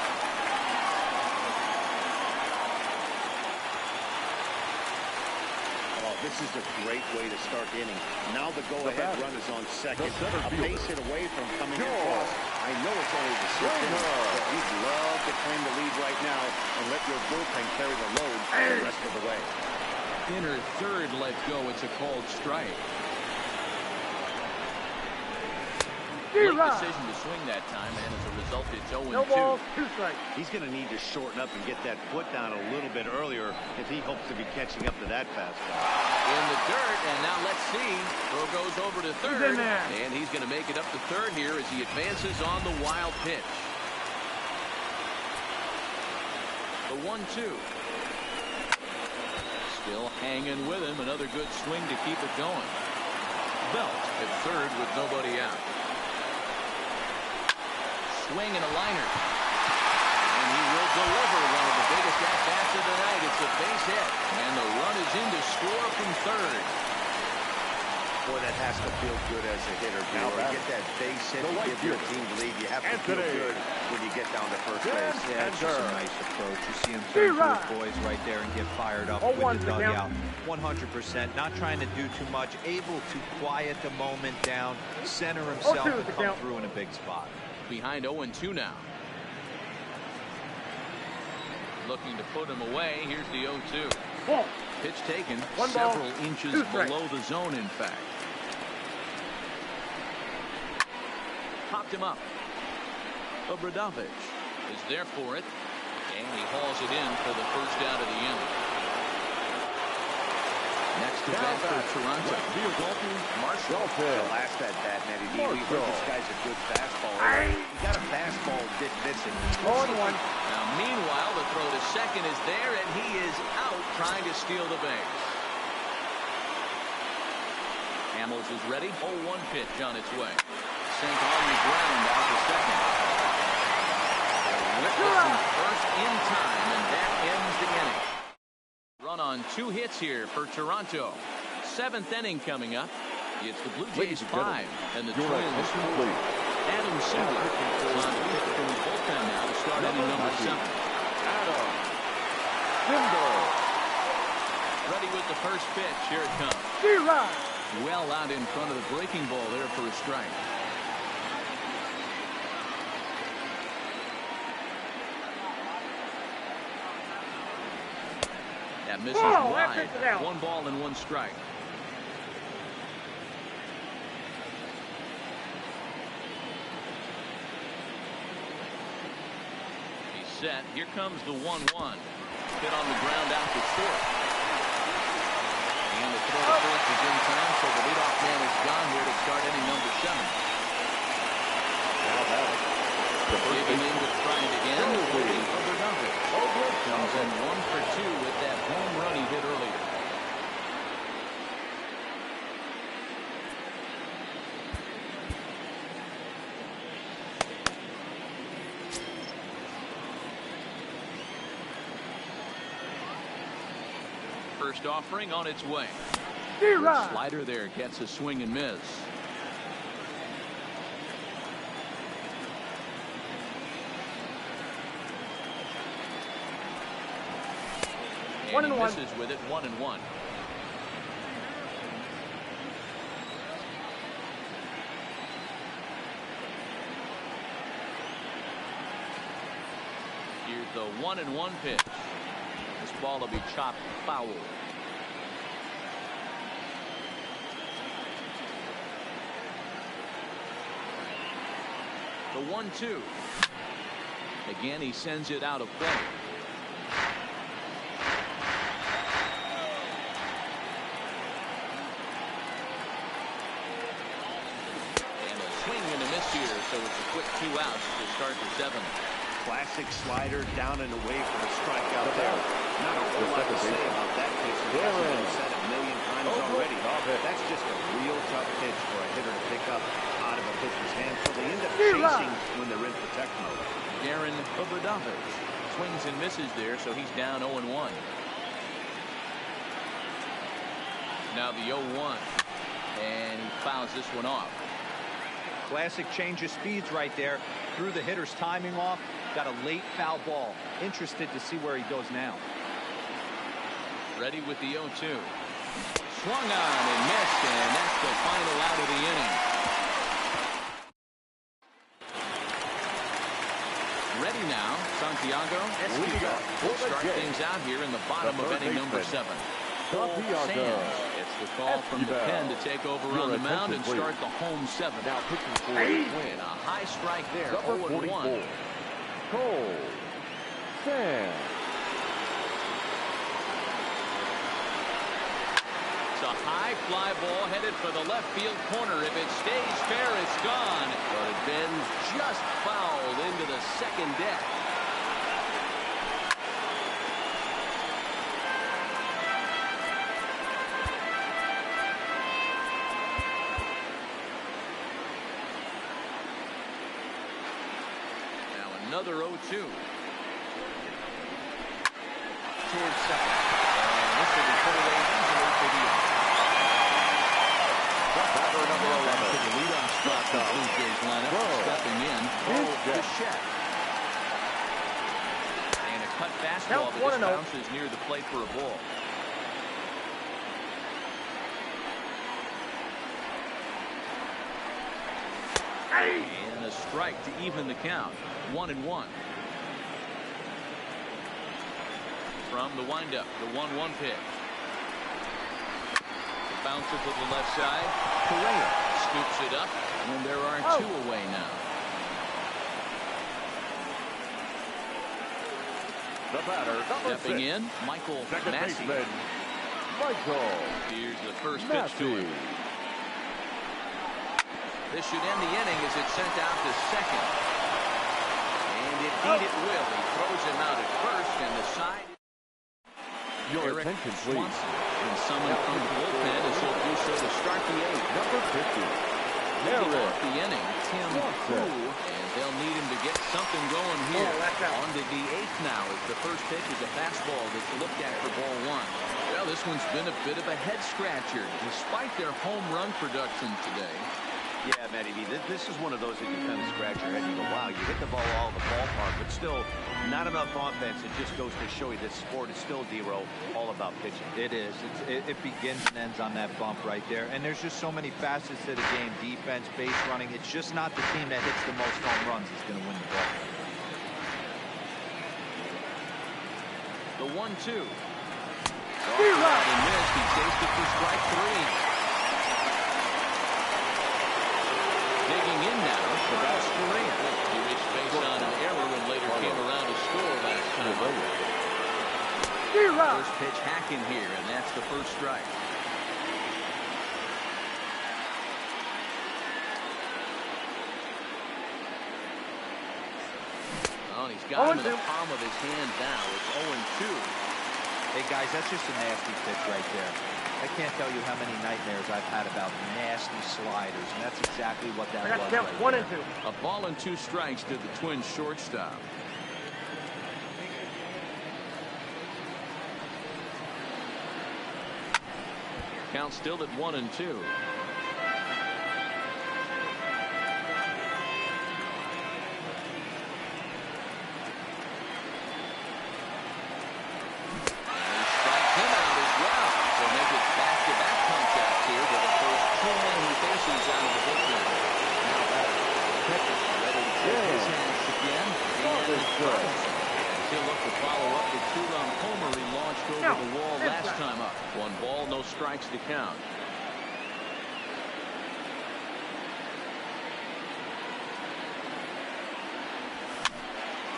This is a great way to start the inning. Now the go-ahead run is on second. A base hit away from coming across. I know it's only the sixth inning, but you'd love to claim the lead right now and let your bullpen carry the load the rest of the way. Inner third let go. It's a called strike. Good decision to swing that time, and as a result, it's 0-2. No balls, 2 strikes. He's going to need to shorten up and get that foot down a little bit earlier if he hopes to be catching up to that fastball. In the dirt, and now let's see. Throw goes over to third, and he's going to make it up to third here as he advances on the wild pitch. The 1-2. Still hanging with him. Another good swing to keep it going. Belt at third with nobody out. Swing and a liner. And he will deliver one of the biggest at-bats of the night. It's a base hit. And the run is in to score from third. Boy, that has to feel good as a hitter. Now get that base hit to give your team the lead. You have to feel good when you get down to first base. Yeah, it's just a nice approach. You see him turn to his boys right there and get fired up with the dugout. 100%. Not trying to do too much. Able to quiet the moment down, center himself, and come through in a big spot. Behind 0-2 now. Looking to put him away. Here's the 0-2. Pitch taken several inches below the zone, in fact. Popped him up. Obradovich is there for it. And he hauls it in for the first out of the inning. Next to bat for Toronto. Marshall. The last at bat, Matty D. We heard this guy's a good fastball. He got a fastball that didn't miss it. 0-1. Now, meanwhile, the throw to second is there, and he is out trying to steal the base. Hamels is ready. 0-1 pitch on its way. Sink on the ground out to second. Whitman first in time, and that ends the inning. Run on 2 hits here for Toronto. 7th inning coming up. It's the Blue Jays 5 and the Twins 4. Adam Singler is on the pitch from the bullpen now to start inning number 7. Adam Singler. Ready with the first pitch. Here it comes. Well out in front of the breaking ball there for a strike. That misses wide. 1 ball and 1 strike. He's set. Here comes the 1-1. Hit on the ground out to short. And the throw to first is in time, so the leadoff man is gone here to start inning number 7. Digging in to try it again. Comes in 1 for 2 with that home run he hit earlier. First offering on its way. The slider there gets a swing and miss. And he misses with it. 1-1. Here's the 1-1 pitch. This ball will be chopped foul. The 1-2. Again, he sends it out of play. So it's a quick 2 outs to start the 7th. Classic slider down and away for the strikeout there. Not a whole lot to say about that pitch. It's been said a million times already. That's just a real tough pitch for a hitter to pick up out of a pitcher's hand. So they end up chasing when they're in protect mode. Darren Obradovich swings and misses there, so he's down 0-1. Now the 0-1, and he fouls this one off. Classic change of speeds right there. Threw the hitter's timing off. Got a late foul ball. Interested to see where he goes now. Ready with the 0-2. Swung on and missed, and that's the final out of the inning. Ready now, Santiago Escobar. Start things out here in the bottom of inning number 7. Santiago. It's the call from the pen to take over on the mound and start the home 7. Now pitching for the Twins. And a high strike there, 0-1. Cole Sam. It's a high fly ball headed for the left field corner. If it stays fair, it's gone. But it bends just fouled into the second deck. Another 0-2. Towards second. And this will be put away easily for the out. Batter number 11. To the leadoff spot for the Blue Jays lineup. Stepping in, Bichette. And a cut fastball that just bounces near the plate for a ball. And a strike to even the count. 1-1. From the windup, the 1-1 pitch. Bouncer to the left side. Correa scoops it up, and there are 2 away now. The batter, number Stepping 6. in, Michael Second Massey. baseman, Michael. Here's the first Massey. pitch to him. This should end the inning as it's sent out to second. And indeed it will. He throws him out at first, and the side. Your Eric attention, please. Swanson been summoned from the bullpen as he'll do so to start the 8th. Number 50. Leading off the inning, Tim Crew, and they'll need him to get something going here. On to the 8th now as the first pitch is a fastball that's looked at for ball 1. Well, this one's been a bit of a head scratcher despite their home run production today. Yeah, Matty B, this is one of those that you kind of scratch your head and go, wow, you hit the ball all the ballpark, but still not enough offense. It just goes to show you this sport is still, D-Row, all about pitching. It is. It begins and ends on that bump right there. And there's just so many facets to the game. Defense, base running. It's just not the team that hits the most home runs that's going to win the ball. The 1-2. And missed. He chased it for strike 3. Digging in now for Ross Correa. He reached base on an error and later came around to score last time. First pitch hacking here, and that's the first strike. Oh, and he's got him in the palm of his hand now. It's 0-2. Hey, guys, that's just a nasty pitch right there. I can't tell you how many nightmares I've had about nasty sliders, and that's exactly what that was. Right 1 and 2. A ball and 2 strikes to the Twins shortstop. Count still at 1-2. He'll look to follow up the 2-run homer he launched over the wall last time up. 1 ball, no strikes to count.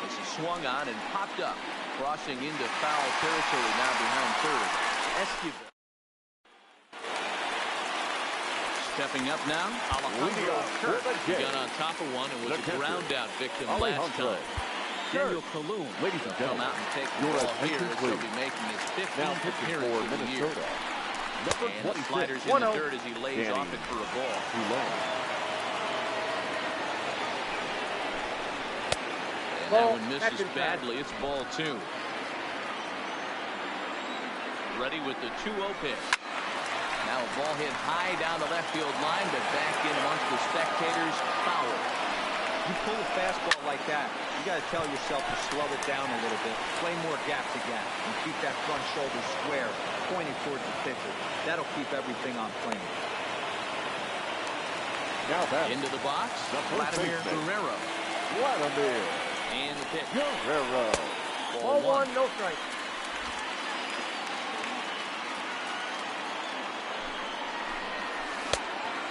This is swung on and popped up, crossing into foul territory now behind third. Escobar. Stepping up now, Alejandro Kirk got on top of one and was a ground out victim last time. Daniel Calhoun Ladies and come gentlemen, out and take the your ball attention, here as he'll be please. making his 15th Now pitching appearance for of the year. Minnesota. Number And the 26. sliders in the third as he lays Danny off it for a ball. Too low. And that one misses badly. It's ball 2. Ready with the 2-0 pitch. Now a ball hit high down the left field line, but back in amongst the spectators. Foul. You pull a fastball like that, you got to tell yourself to slow it down a little bit, play more gap to gap, and keep that front shoulder square, pointing towards the pitcher. That'll keep everything on plane. Now back into the box, Vladimir Guerrero. Vladimir. And the pitch. Guerrero. Ball 1, no strike.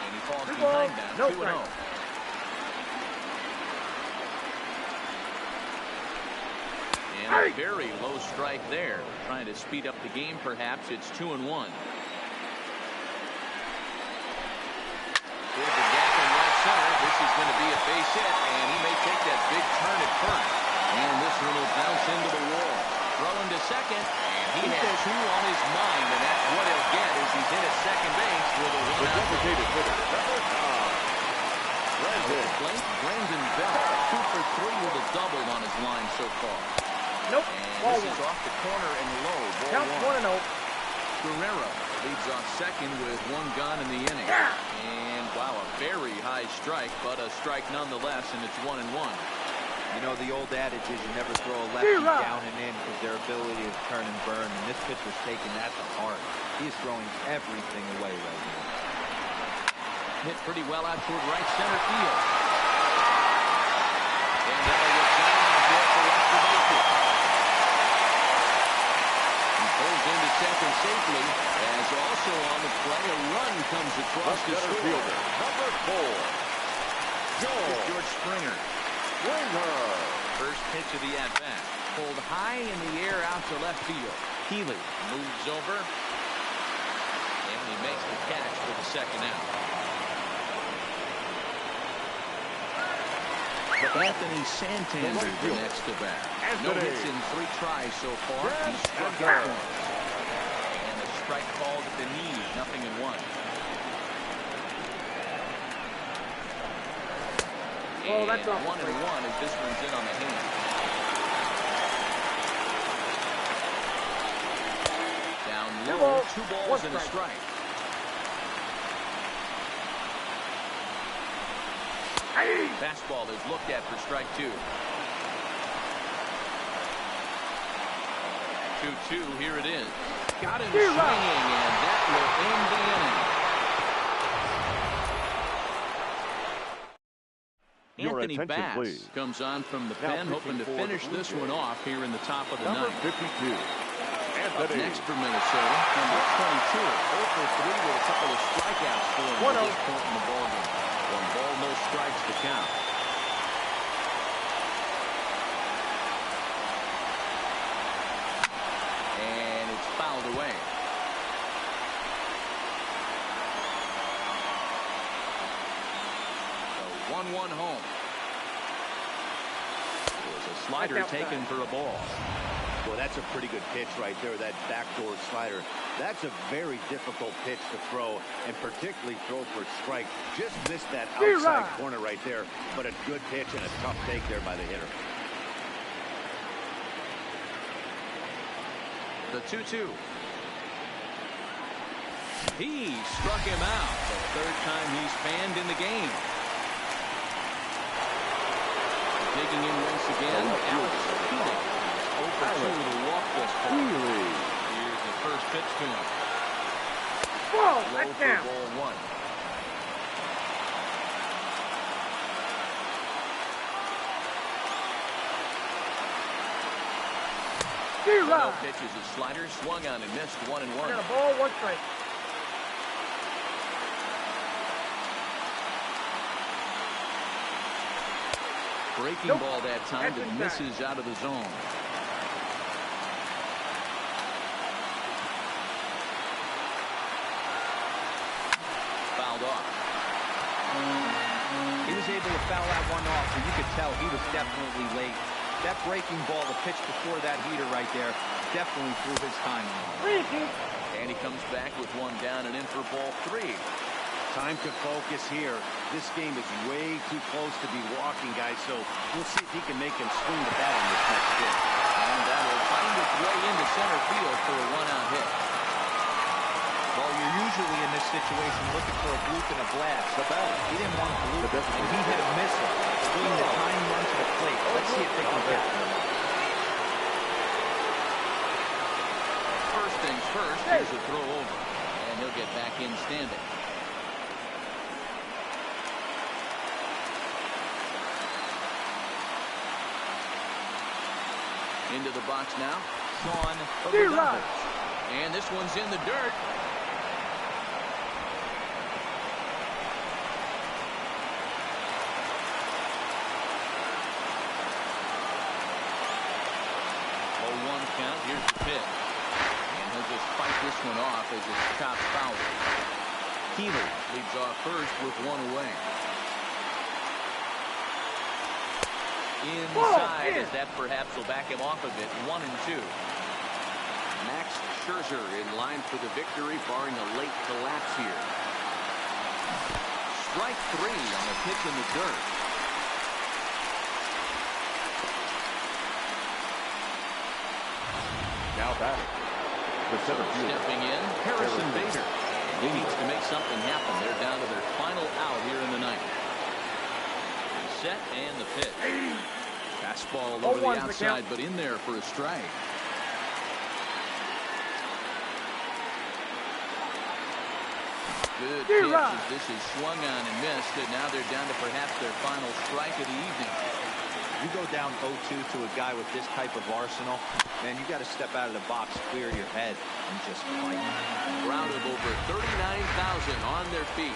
And he falls behind that, 2-0. And a very low strike there. Trying to speed up the game, perhaps. It's 2-1. There's a gap in right center. This is going to be a base hit, and he may take that big turn at first. And this one will bounce into the wall. Throwing to second, and he has 2 on his mind, and that's what he'll get as he's in at second base with a run out. Brandon Belt, 2 for 3 with a double on his line so far. Nope. And this is off the corner and low. Count 1-0. Guerrero leads off second with 1 gone in the inning. And wow, a very high strike, but a strike nonetheless, and it's 1-1. You know, the old adage is you never throw a lefty down and in because their ability is turn and burn, and this pitcher's taking that to heart. He is throwing everything away right now. Hit pretty well out toward right center field. And that'll get down out there for extra bases. He pulls into second safely, as also on the play, a run comes across the score. Number 4. George Springer. First pitch of the at-bat. Pulled high in the air out to left field. Healy moves over. And he makes the catch for the second out. Anthony Santander the next to bat. No hits in 3 tries so far. He struck out 1. And a strike called at the knee. 0-1. Oh, that's off. 1-1 as this one's in on the hand. Down low, 2 balls and a strike. Fastball is looked at for strike 2. 2-2, here it is. Got him swinging, and that will end the inning. Anthony Bass comes on from the pen, hoping to finish this one off here in the top of the ninth. 52. Up next for Minnesota, number 22. 0 for 3 with a couple of strikeouts for him at this point in the ballgame. 1 ball, no strikes to count. And it's fouled away. So 1-1 home. There's a slider taken for a ball. Well, that's a pretty good pitch right there, that backdoor slider. That's a very difficult pitch to throw, and particularly throw for a strike. Just missed that outside corner right there, but a good pitch and a tough take there by the hitter. The 2-2. He struck him out. The 3rd time he's fanned in the game. Taking in once again, Alex Healy. 0 for 2 to walk this ball. Here's the first pitch to him. Whoa, low that's for down. ball 1. No pitches, a slider swung on and missed. 1-1. Got a ball, 1 strike. Breaking ball that time that misses out of the zone. Fouled off. He was able to foul that one off, so you could tell he was definitely late. That breaking ball, the pitch before that heater right there, definitely threw his timing. And he comes back with 1 down and in for ball 3. Time to focus here. This game is way too close to be walking, guys, so we'll see if he can make him swing the bat on this next pitch. And that will find its way into center field for a one-out hit. Well, you're usually in this situation looking for a bloop and a blast. He didn't want a bloop, and he hit a missile, bringing the tying run to the plate. Let's see if they can get it. First things first, here's a throw over, and he'll get back in standing. Into the box now, Sean of the Devils. And this one's in the dirt. Count. Here's the pitch. And he'll just fight this one off as it's chopped foul. Keeler leads off first with one away. Inside, as that perhaps will back him off a bit. 1-2. Max Scherzer in line for the victory, barring a late collapse here. Strike 3 on the pitch in the dirt. Now back. The center fielder. Stepping in, Harrison Bader. He needs to make something happen. They're down to their final out here in the ninth. Set and the pitch. Fastball over the outside, but in there for a strike. Good pitch as this is swung on and missed, and now they're down to perhaps their final strike of the evening. You go down 0-2 to a guy with this type of arsenal, man, you got to step out of the box, clear your head, and just fight. Crowd of over 39,000 on their feet.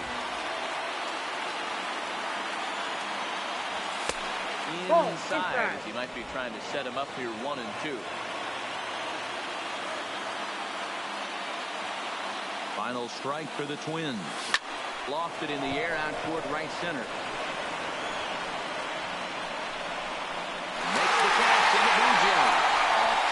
Inside, as he might be trying to set him up here 1-2. Final strike for the Twins. Lofted in the air out toward right center. Makes the catch in the Blue Jays.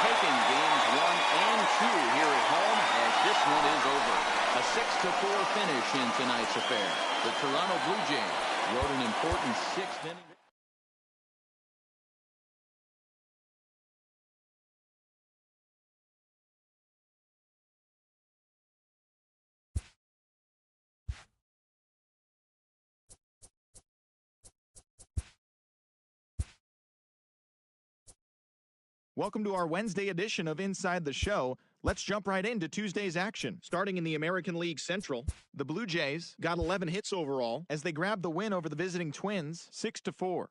Taking games 1 and 2 here at home as this one is over. A 6-4 finish in tonight's affair. The Toronto Blue Jays wrote an important 6th inning. Welcome to our Wednesday edition of Inside the Show. Let's jump right into Tuesday's action. Starting in the American League Central, the Blue Jays got 11 hits overall as they grabbed the win over the visiting Twins 6-4.